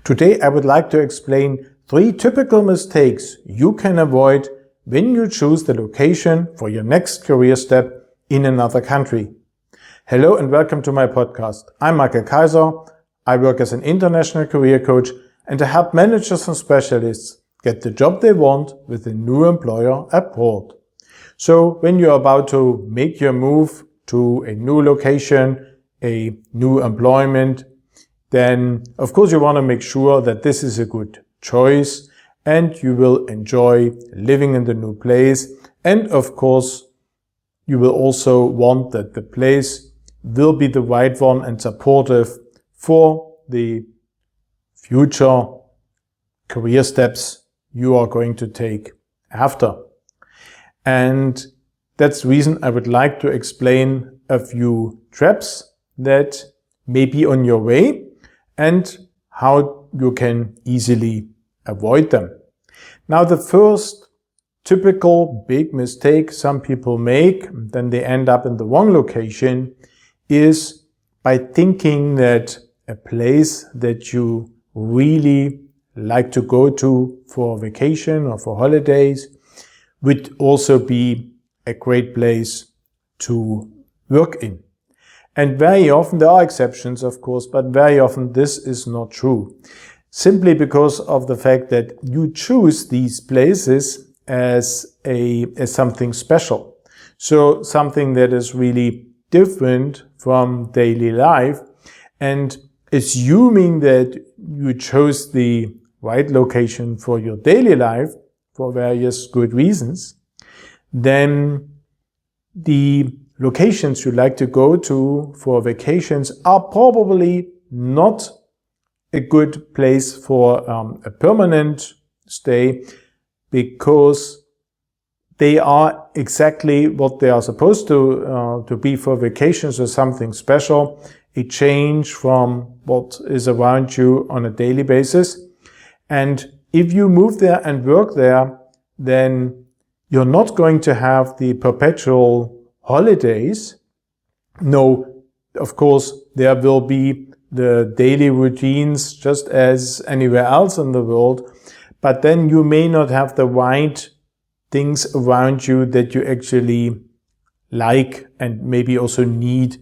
Today I would like to explain 3 typical mistakes you can avoid when you choose the location for your next career step in another country. Hello and welcome to my podcast. I'm Michael Kaiser. I work as an international career coach and I help managers and specialists get the job they want with a new employer abroad. So when you're about to make your move to a new location, a new employment, then of course you want to make sure that this is a good choice and you will enjoy living in the new place. And of course, you will also want that the place will be the right one and supportive for the future career steps you are going to take after. And that's the reason I would like to explain a few traps that may be on your way and how you can easily avoid them. Now, the first typical big mistake some people make, then they end up in the wrong location, is by thinking that a place that you really like to go to for vacation or for holidays would also be a great place to work in. And very often, there are exceptions of course, but very often this is not true. Simply because of the fact that you choose these places as something special. So something that is really different from daily life, and assuming that you chose the right location for your daily life for various good reasons, then the locations you like to go to for vacations are probably not a good place for a permanent stay, because they are exactly what they are supposed to be for vacations, or something special, a change from what is around you on a daily basis. And if you move there and work there, then you're not going to have the perpetual holidays. No, of course, there will be the daily routines just as anywhere else in the world, but then you may not have the right things around you that you actually like and maybe also need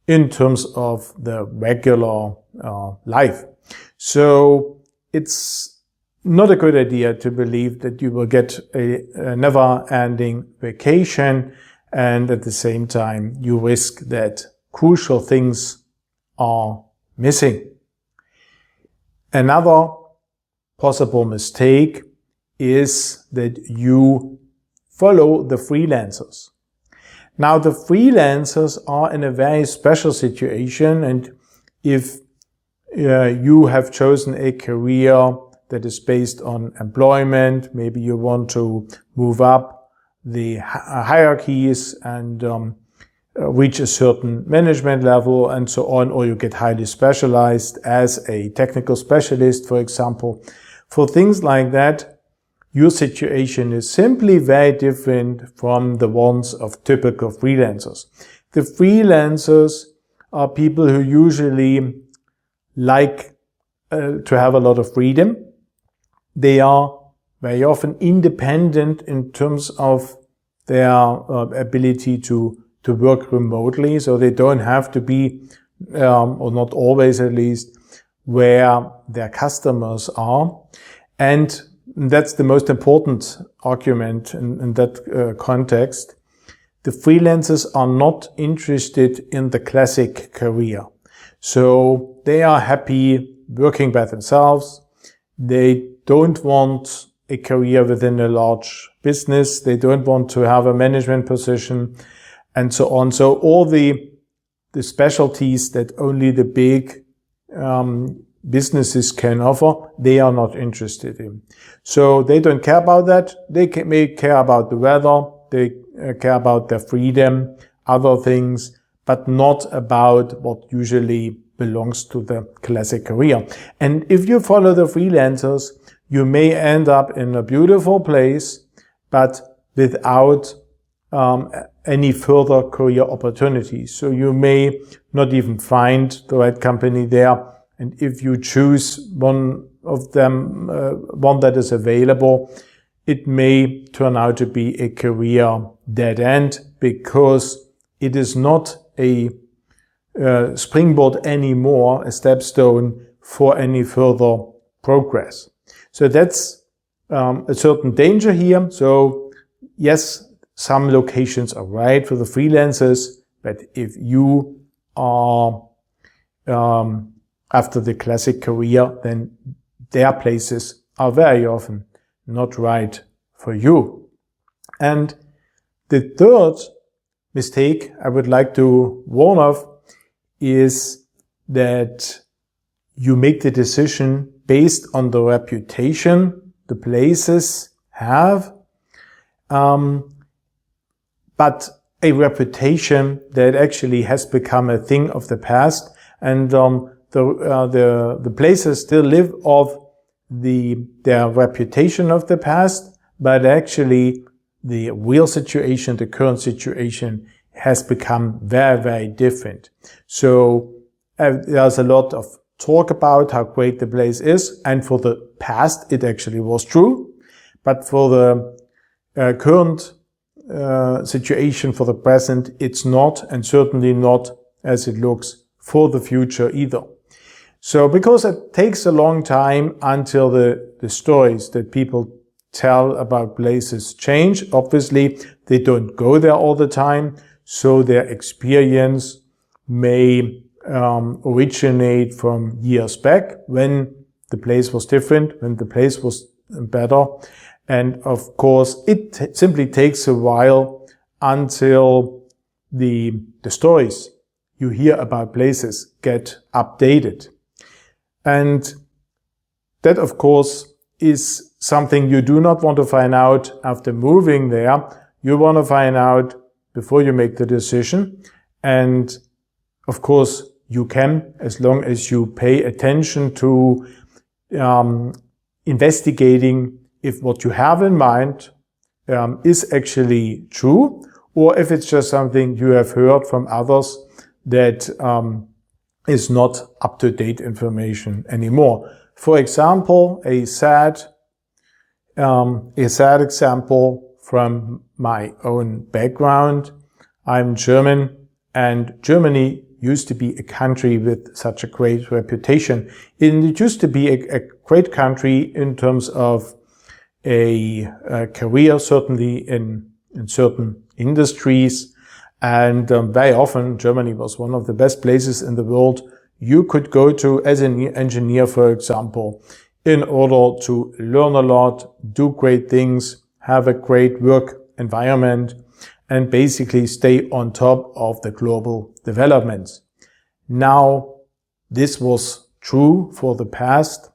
in terms of the regular life. So it's not a good idea to believe that you will get a never-ending vacation and at the same time you risk that crucial things are missing. Another possible mistake is that you follow the freelancers. Now, the freelancers are in a very special situation, and if you have chosen a career that is based on employment, maybe you want to move up the hierarchies and reach a certain management level and so on, or you get highly specialized as a technical specialist, for example. For things like that, your situation is simply very different from the ones of typical freelancers. The freelancers are people who usually like to have a lot of freedom. They are very often independent in terms of their ability to work remotely, so they don't have to be, or not always at least, where their customers are. And that's the most important argument in that context. The freelancers are not interested in the classic career. So they are happy working by themselves. They don't want a career within a large business. They don't want to have a management position and so on. So all the specialties that only the big businesses can offer, they are not interested in. So they don't care about that. They may care about the weather. They care about their freedom, other things, but not about what usually belongs to the classic career. And if you follow the freelancers, you may end up in a beautiful place, but without any further career opportunities. So you may not even find the right company there And if you choose one of them, one that is available, it may turn out to be a career dead end because it is not a springboard anymore, a stepstone for any further progress. So that's a certain danger here. So yes, some locations are right for the freelancers, but if you are after the classic career, then their places are very often not right for you. And the third mistake I would like to warn of is that you make the decision based on the reputation the places have, but a reputation that actually has become a thing of the past, and the places still live off their reputation of the past, but actually the real situation, the current situation, has become very, very different. So there's a lot of talk about how great the place is, and for the past it actually was true, but for the current situation, for the present, it's not, and certainly not as it looks for the future either. So because it takes a long time until the stories that people tell about places change, obviously they don't go there all the time, so their experience may originate from years back when the place was different, when the place was better. And of course, it simply takes a while until the stories you hear about places get updated. And that, of course, is something you do not want to find out after moving there. You want to find out before you make the decision. And of course, you can, as long as you pay attention to investigating if what you have in mind is actually true, or if it's just something you have heard from others that is not up-to-date information anymore. For example, a sad example from my own background. I'm German, and Germany used to be a country with such a great reputation. It used to be a great country in terms of a career, certainly in certain industries. And very often Germany was one of the best places in the world you could go to as an engineer, for example, in order to learn a lot, do great things, have a great work environment, and basically stay on top of the global developments. Now, this was true for the past,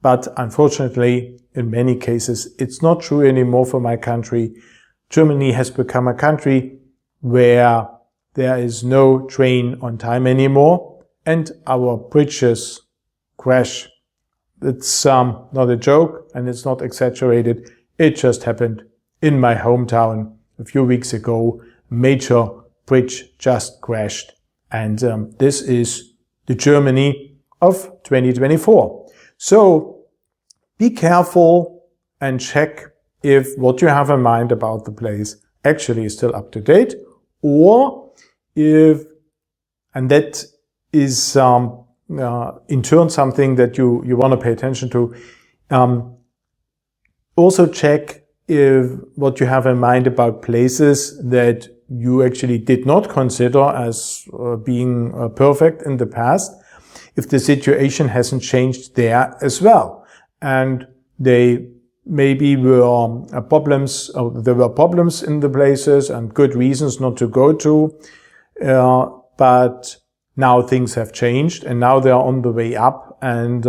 but unfortunately, in many cases, it's not true anymore for my country. Germany has become a country where there is no train on time anymore, and our bridges crash. It's not a joke, and it's not exaggerated. It just happened in my hometown a few weeks ago. Major bridge just crashed, and this is the Germany of 2024. So be careful and check if what you have in mind about the place actually is still up to date, or if, and that is in turn something that you want to pay attention to. Also check if what you have in mind about places that you actually did not consider as being perfect in the past, if the situation hasn't changed there as well. And they maybe were problems, there were problems in the places and good reasons not to go to, but now things have changed and now they are on the way up, and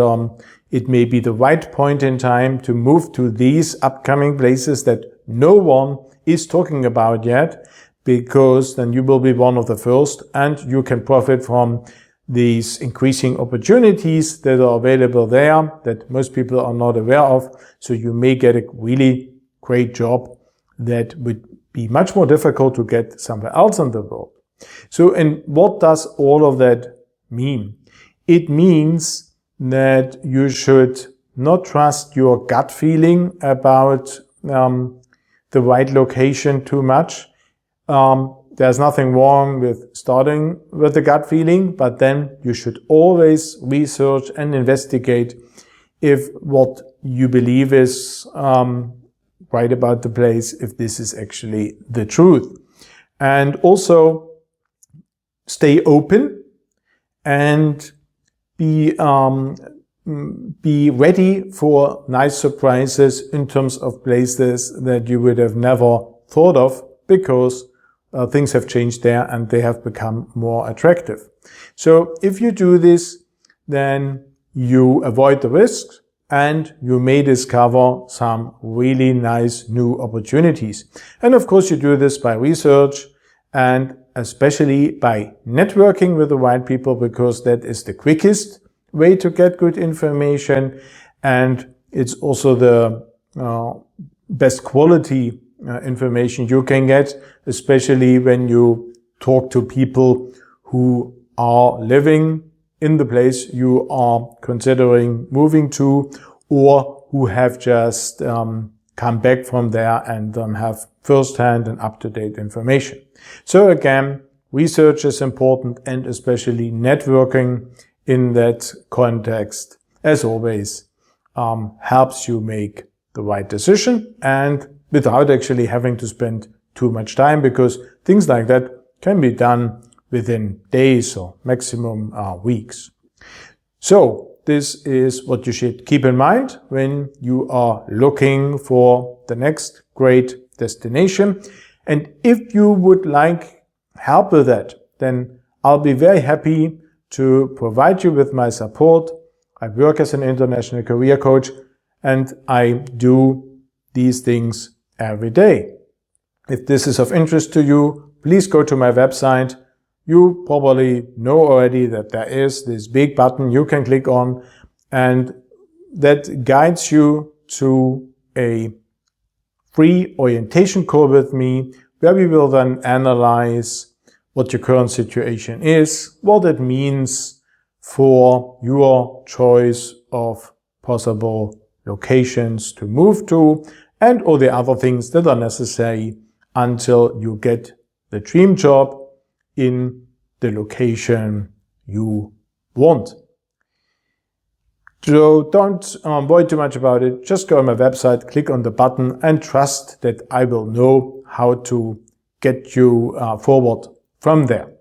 it may be the right point in time to move to these upcoming places that no one is talking about yet, because then you will be one of the first and you can profit from these increasing opportunities that are available there that most people are not aware of. So you may get a really great job that would be much more difficult to get somewhere else in the world. So, and what does all of that mean? It means that you should not trust your gut feeling about the right location too much. There's nothing wrong with starting with the gut feeling, but then you should always research and investigate if what you believe is right about the place, if this is actually the truth. And also stay open and be ready for nice surprises in terms of places that you would have never thought of, because things have changed there and they have become more attractive. So if you do this, then you avoid the risks and you may discover some really nice new opportunities. And of course, you do this by research and especially by networking with the right people, because that is the quickest way to get good information, and it's also the best quality information you can get, especially when you talk to people who are living in the place you are considering moving to, or who have just come back from there and have first-hand and up-to-date information. So again, research is important, and especially networking in that context, as always, helps you make the right decision, and without actually having to spend too much time, because things like that can be done within days or maximum weeks. So this is what you should keep in mind when you are looking for the next great destination. And if you would like help with that, then I'll be very happy to provide you with my support. I work as an international career coach, and I do these things every day. If this is of interest to you, please go to my website. You probably know already that there is this big button you can click on, and that guides you to a free orientation call with me, where we will then analyze what your current situation is, what it means for your choice of possible locations to move to, and all the other things that are necessary until you get the dream job in the location you want. So don't worry too much about it. Just go on my website, click on the button, and trust that I will know how to get you forward from there.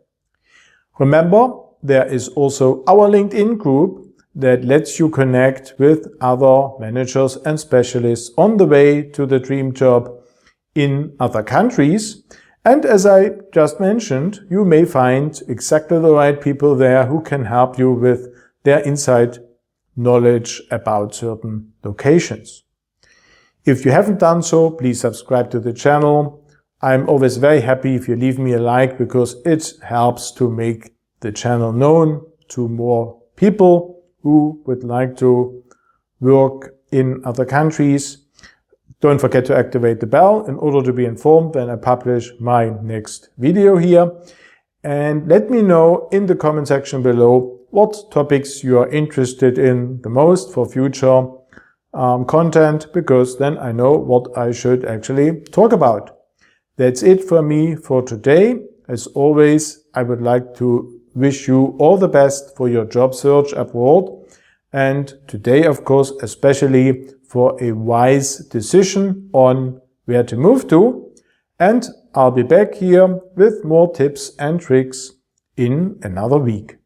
Remember, there is also our LinkedIn group that lets you connect with other managers and specialists on the way to the dream job in other countries. And as I just mentioned, you may find exactly the right people there who can help you with their inside knowledge about certain locations. If you haven't done so, please subscribe to the channel. I'm always very happy if you leave me a like, because it helps to make the channel known to more people who would like to work in other countries. Don't forget to activate the bell in order to be informed when I publish my next video here. And let me know in the comment section below what topics you are interested in the most for future content, because then I know what I should actually talk about. That's it for me for today. As always, I would like to wish you all the best for your job search abroad, and today, of course, especially for a wise decision on where to move to. And I'll be back here with more tips and tricks in another week.